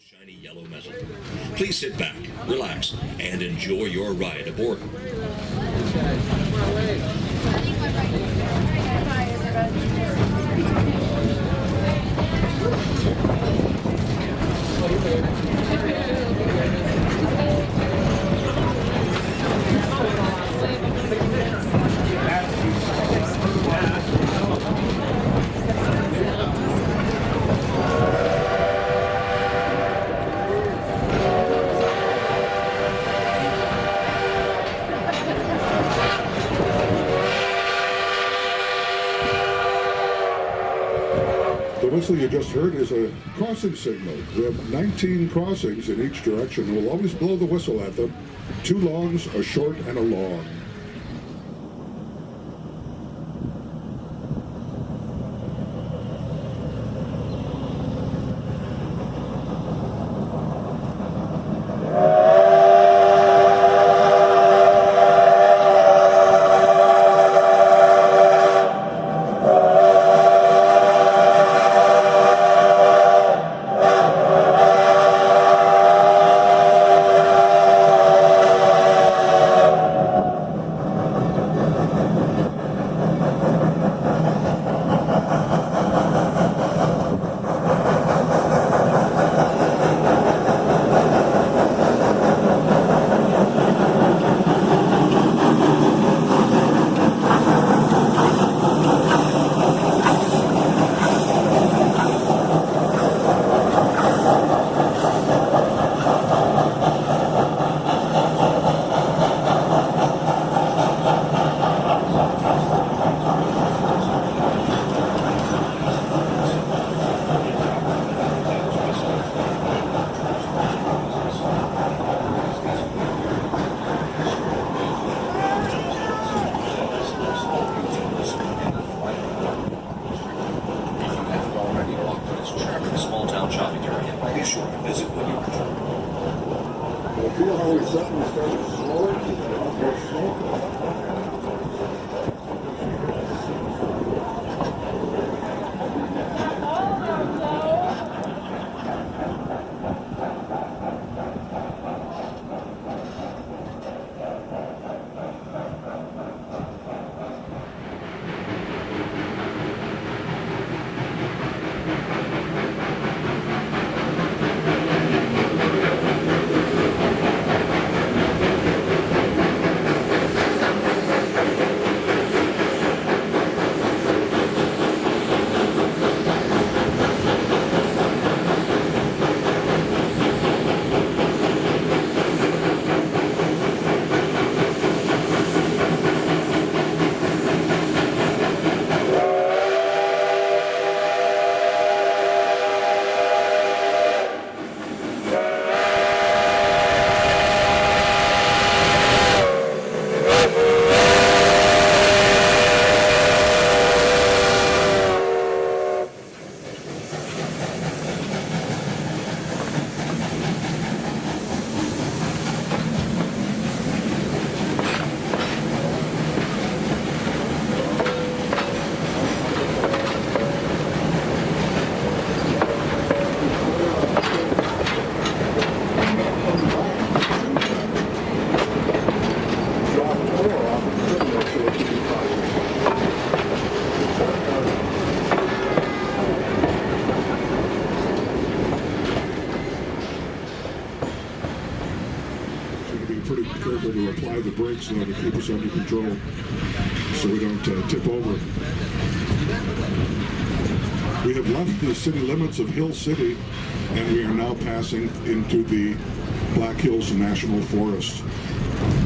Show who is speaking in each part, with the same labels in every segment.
Speaker 1: Shiny yellow metal. Please sit back, relax, and enjoy your ride aboard.
Speaker 2: The whistle you just heard is a crossing signal. We have 19 crossings in each direction. We'll always blow the whistle at them. 2 longs, a short, and a long. To apply the brakes now to keep us under control so we don't tip over. We have left the city limits of Hill City and we are now passing into the Black Hills National Forest.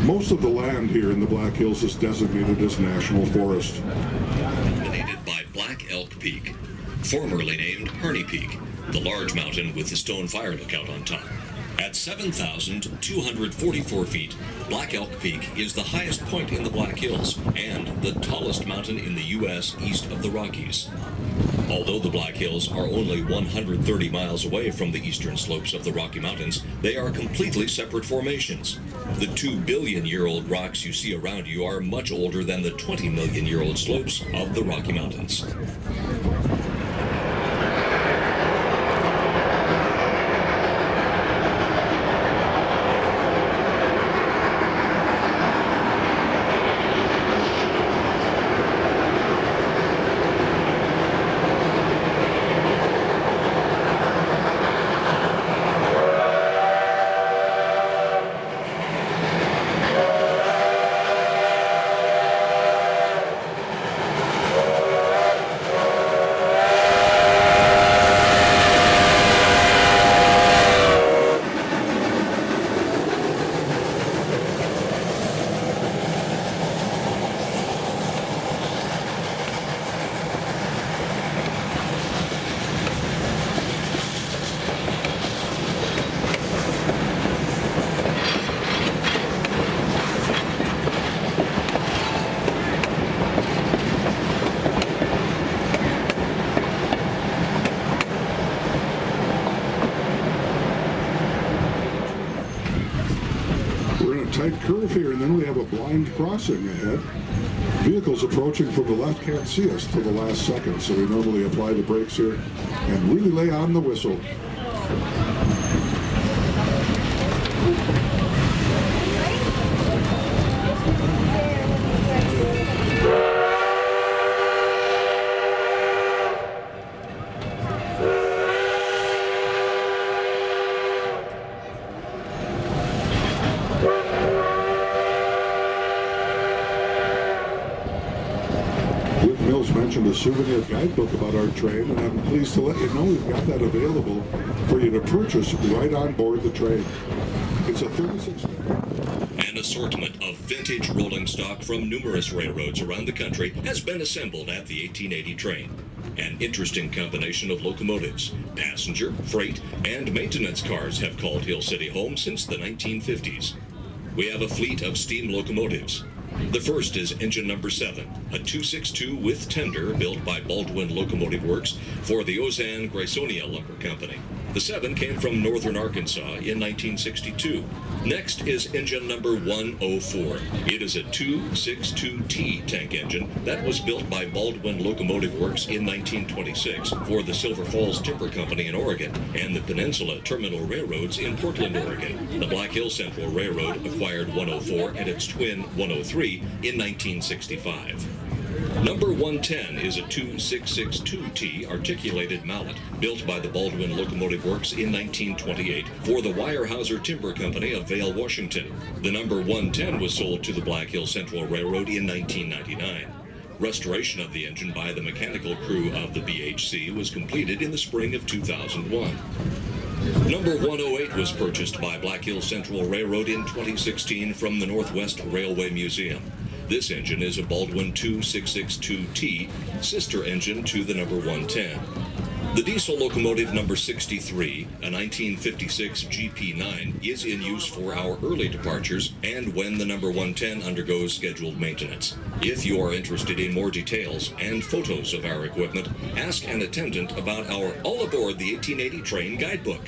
Speaker 2: Most of the land here in the Black Hills is designated as National Forest.
Speaker 1: Dominated by Black Elk Peak, formerly named Harney Peak, the large mountain with the stone fire lookout on top. At 7,244 feet, Black Elk Peak is the highest point in the Black Hills and the tallest mountain in the U.S. east of the Rockies. Although the Black Hills are only 130 miles away from the eastern slopes of the Rocky Mountains, they are completely separate formations. The 2-billion-year-old rocks you see around you are much older than the 20-million-year-old slopes of the Rocky Mountains.
Speaker 2: tight curve here, and then we have a blind crossing ahead. Vehicles approaching from the left can't see us till the last second, so we normally apply the brakes here and really lay on the whistle. Mentioned a souvenir guidebook about our train, and I'm pleased to let you know we've got that available for you to purchase right on board the train. It's a 36.
Speaker 1: An assortment of vintage rolling stock from numerous railroads around the country has been assembled at the 1880 train. An interesting combination of locomotives, passenger, freight, and maintenance cars have called Hill City home since the 1950s. We have a fleet of steam locomotives. The first is engine number 7, a 262 with tender built by Baldwin Locomotive Works for the Ozanne-Graysonia Lumber Company. The 7 came from northern Arkansas in 1962. Next is engine number 104. It is a 262T tank engine that was built by Baldwin Locomotive Works in 1926 for the Silver Falls Timber Company in Oregon and the Peninsula Terminal Railroads in Portland, Oregon. The Black Hills Central Railroad acquired 104 and its twin 103 in 1965. Number 110 is a 2662T articulated mallet built by the Baldwin Locomotive Works in 1928 for the Weyerhaeuser Timber Company of Vail, Washington. The number 110 was sold to the Black Hills Central Railroad in 1999. Restoration of the engine by the mechanical crew of the BHC was completed in the spring of 2001. Number 108 was purchased by Black Hills Central Railroad in 2016 from the Northwest Railway Museum. This engine is a Baldwin 2662T, sister engine to the number 110. The diesel locomotive number 63, a 1956 GP9, is in use for our early departures and when the number 110 undergoes scheduled maintenance. If you are interested in more details and photos of our equipment, ask an attendant about our All Aboard the 1880 Train guidebook.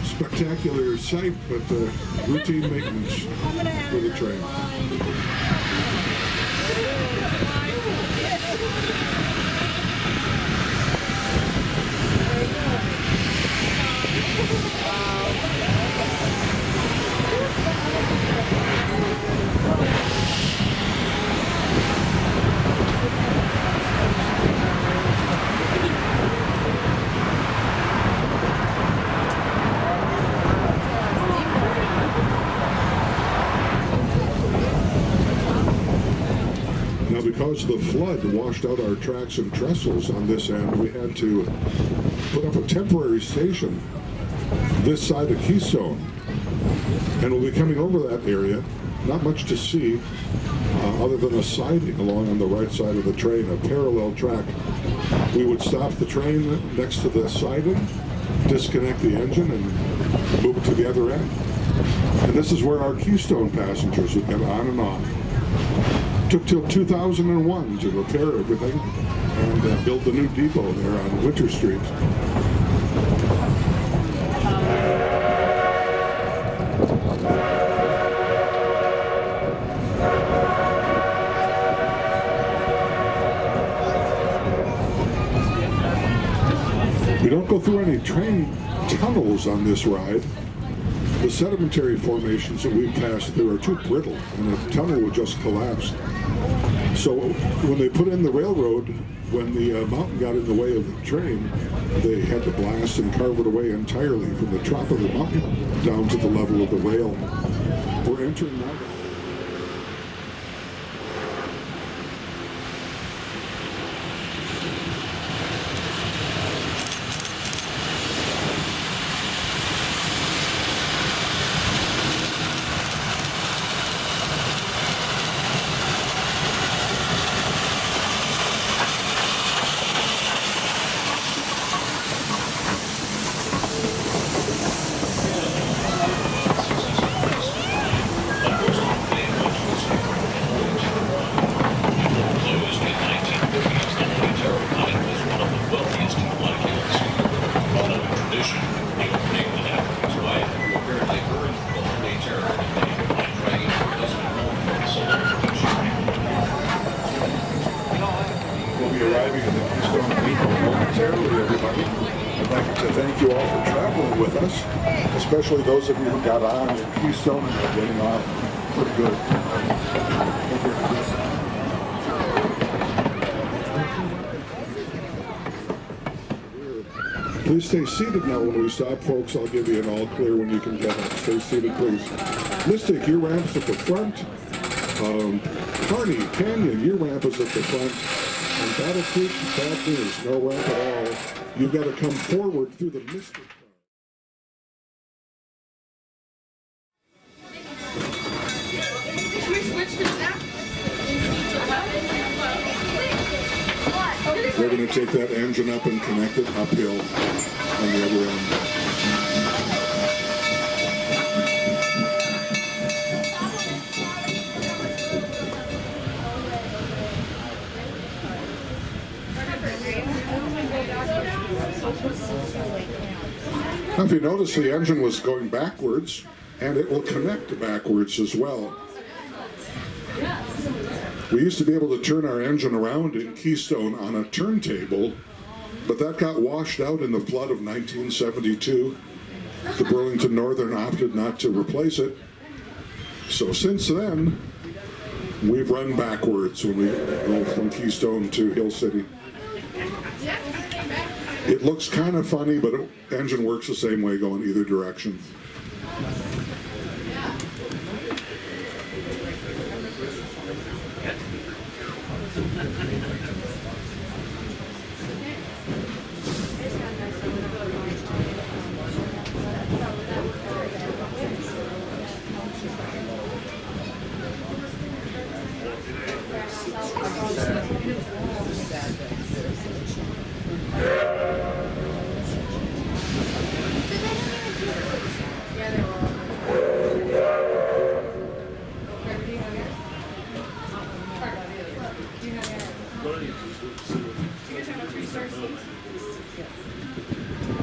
Speaker 2: Spectacular sight, but routine maintenance for the train. because the flood washed out our tracks and trestles on this end, we had to put up a temporary station this side of Keystone. And we'll be coming over that area. Not much to see other than a siding along on the right side of the train, a parallel track. We would stop the train next to the siding, disconnect the engine, and move it to the other end. And this is where our Keystone passengers would get on and off. Took till 2001 to repair everything and build the new depot there on Winter Street. We don't go through any train tunnels on this ride. The sedimentary formations that we passed through are too brittle, and the tunnel would just collapse. So when they put in the railroad, when the mountain got in the way of the train, they had to blast and carve it away entirely from the top of the mountain down to the level of the rail. We're entering now. Arriving at the Keystone Depot momentarily, everybody. I'd like to thank you all for traveling with us, especially those of you who got on in Keystone and are getting off pretty good. Please stay seated now when we stop, folks. I'll give you an all clear when you can get up. Stay seated, please. Mystic, your ramp's at the front. Kearney, Canyon, your ramp is at the front. And Battle Creek, bad news, no ramp at all. You've got to come forward through the Mystic. We're going to take that engine up and connect it uphill on the other end. Now, if you notice, the engine was going backwards, and it will connect backwards as well. We used to be able to turn our engine around in Keystone on a turntable, but that got washed out in the flood of 1972. The Burlington Northern opted not to replace it. So since then, we've run backwards when we go from Keystone to Hill City. It looks kind of funny, but the engine works the same way going either direction.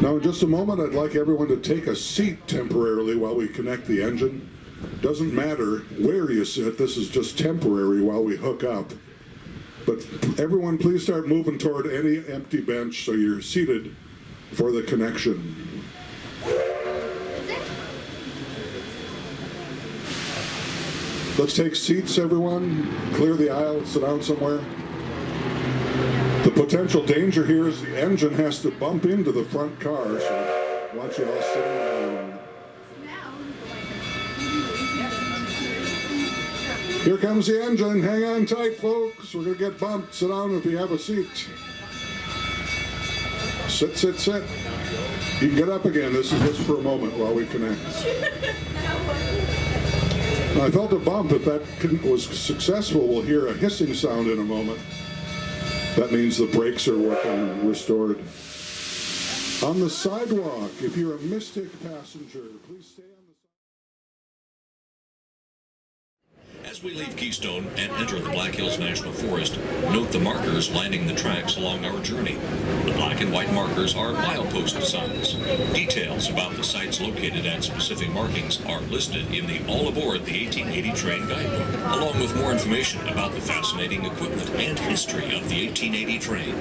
Speaker 2: Now, in just a moment, I'd like everyone to take a seat temporarily while we connect the engine. Doesn't matter where you sit, this is just temporary while we hook up. But everyone, please start moving toward any empty bench so you're seated for the connection. Let's take seats, everyone. Clear the aisle, sit down somewhere. The potential danger here is the engine has to bump into the front car, so I want you all sitting down. Here comes the engine. Hang on tight, folks. We're going to get bumped. Sit down if you have a seat. Sit, sit, sit. You can get up again. This is just for a moment while we connect. I felt a bump. If that was successful, we'll hear a hissing sound in a moment. That means the brakes are working, restored. On the sidewalk, if you're a Mystic passenger, please stay on the sidewalk.
Speaker 1: As we leave Keystone and enter the Black Hills National Forest, note the markers lining the tracks along our journey. The black and white markers are milepost signs. Details about the sites located at specific markings are listed in the All Aboard the 1880 Train Guidebook, along with more information about the fascinating equipment and history of the 1880 train.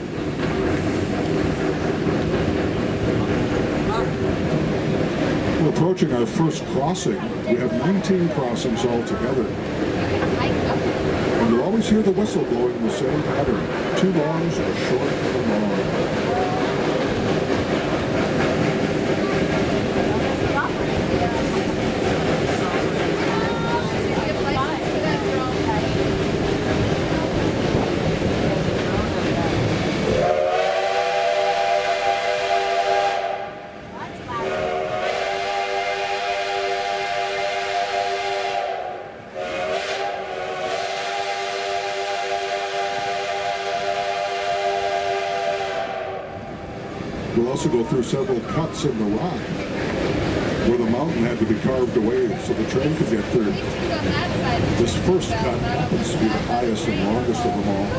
Speaker 2: We're approaching our first crossing. We have 19 crossings altogether. And you'll always hear the whistle blowing in the same pattern. 2 longs or short of a long. We'll also go through several cuts in the rock where the mountain had to be carved away so the train could get through. This first cut happens to be the highest and longest of them all.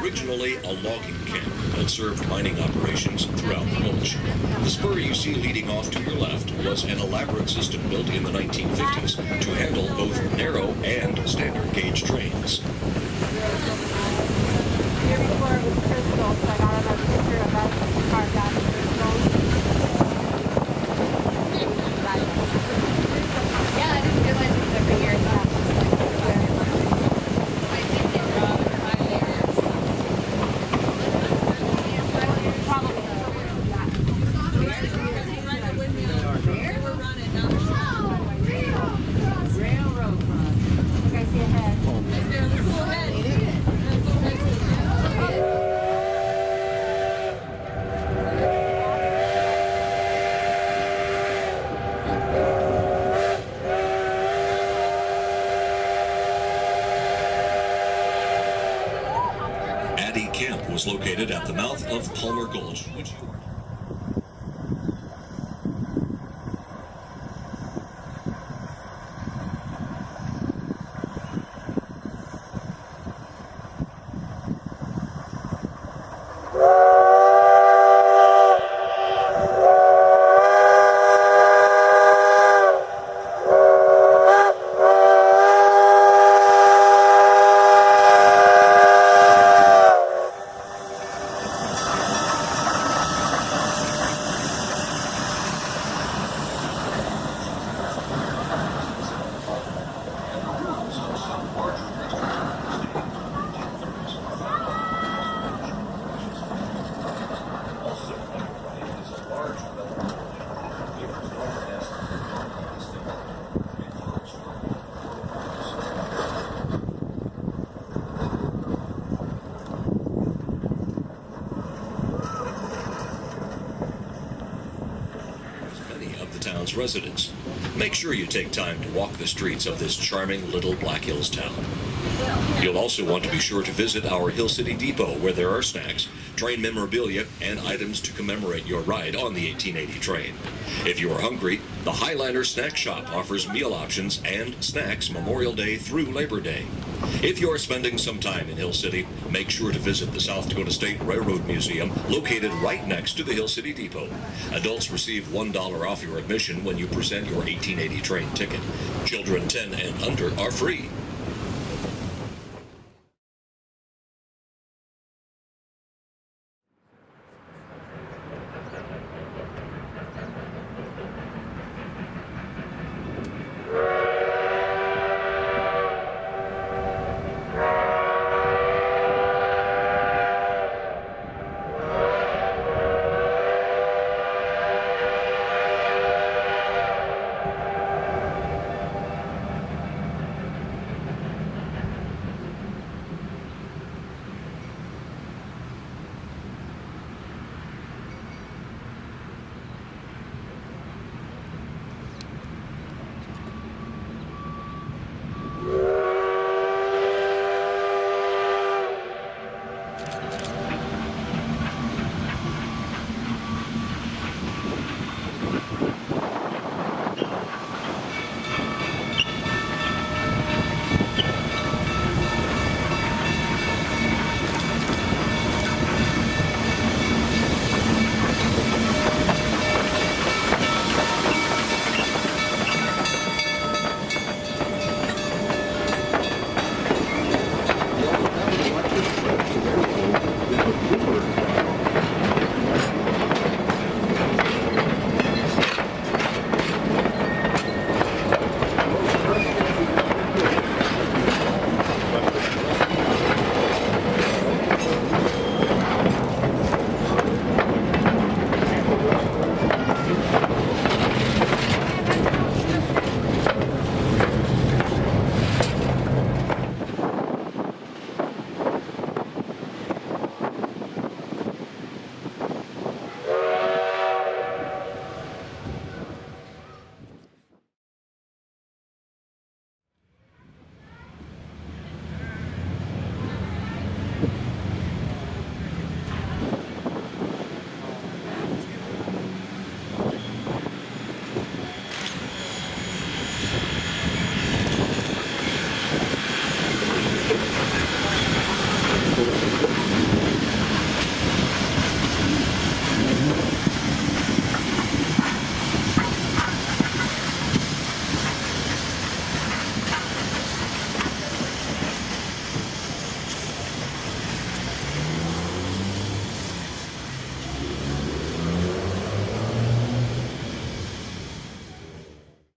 Speaker 1: Originally a logging camp that served mining operations throughout the gulch. The spur you see leading off to your left was an elaborate system built in the 1950s to handle both narrow and standard gauge trains.
Speaker 3: Here before it was crystal, so I got another picture of us carved out of crystal. Yeah, I didn't realize it was every year.
Speaker 1: Camp was located at the mouth of Palmer Gulch, which town's residents. Make sure you take time to walk the streets of this charming little Black Hills town. You'll also want to be sure to visit our Hill City Depot, where there are snacks, train memorabilia, and items to commemorate your ride on the 1880 train. If you are hungry, the Highliner Snack Shop offers meal options and snacks Memorial Day through Labor Day. If you're spending some time in Hill City, make sure to visit the South Dakota State Railroad Museum, located right next to the Hill City Depot. Adults receive $1 off your admission when you present your 1880 train ticket. Children 10 and under are free.